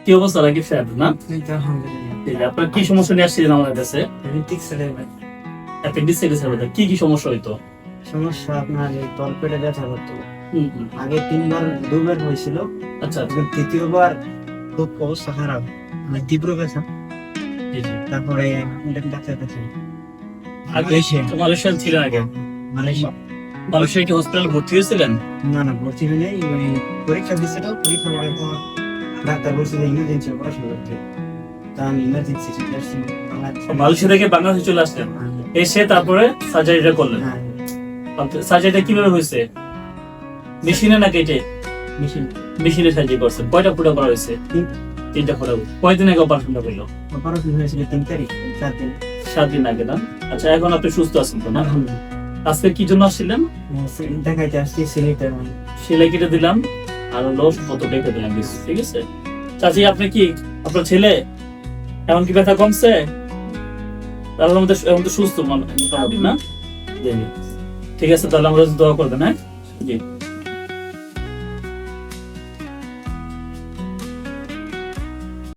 কি অবস্থা রাকিব সাহেব? না আপনার কি সমস্যা নিয়ে আসছিলেন আমাদের কাছে? অ্যাপেন্ডিসাইটিসের মধ্যে কি কি সমস্যা হইতো? সমস্যা আপনার এই তলপেটে ব্যথা করতো। হুম। আগে 2বার হয়েছিল, আচ্ছা তৃতীয়বার খুব অবস্থা খারাপ, মানে তীব্র ব্যথা। জি জি। তারপরে ডাক্তার কাছে আগে মালয়েশিয়া ছিলেন আগে? মালয়েশিয়া মালয়েশিয়া কি হসপিটালে ভর্তি হয়েছিলেন? না ভর্তি হয়ে নেই, ওই পরীক্ষা দিচ্ছিল। পরীক্ষা করার পর ডাক্তার বলছে যে ইমার্জেন্সি অপারেশন করতে। তা আমি ইমার্জেন্সি চলে আসছি মালয়েশিয়া থেকে বাংলাদেশে চলে আসলেন, এসে তারপরে সার্জারিটা করলেন। সার্জারিটা কিভাবে হয়েছে? মেশিনে না কেটে? মেশিন মেশিনে সার্জারি করছেন। কয়টা ফুটা করা হয়েছে? 3টা ফুটা। কয়দিন আগে অপারেশনটা করলো? অপারেশন হয়েছিল 3 তারিখ, 4 দিন। 7 দিন আগে না? আচ্ছা, এখন আপনি সুস্থ আছেন তো না? আলহামদুলিল্লাহ। আজকে কি জন্য আসছিলেন? দেখাইতে আসছি সিলেটে। সেলাই কেটে দিলাম আর হলো কত কেটে দিলাম, ঠিক আছে। চাচি, আপনি কি, আপনার ছেলে এমন কি ব্যথা কমছে? তাহলে আমাদের এখন তো সুস্থ মোটামুটি না? জি। ঠিক আছে, তাহলে আমরা দোয়া করবেন। হ্যাঁ জি।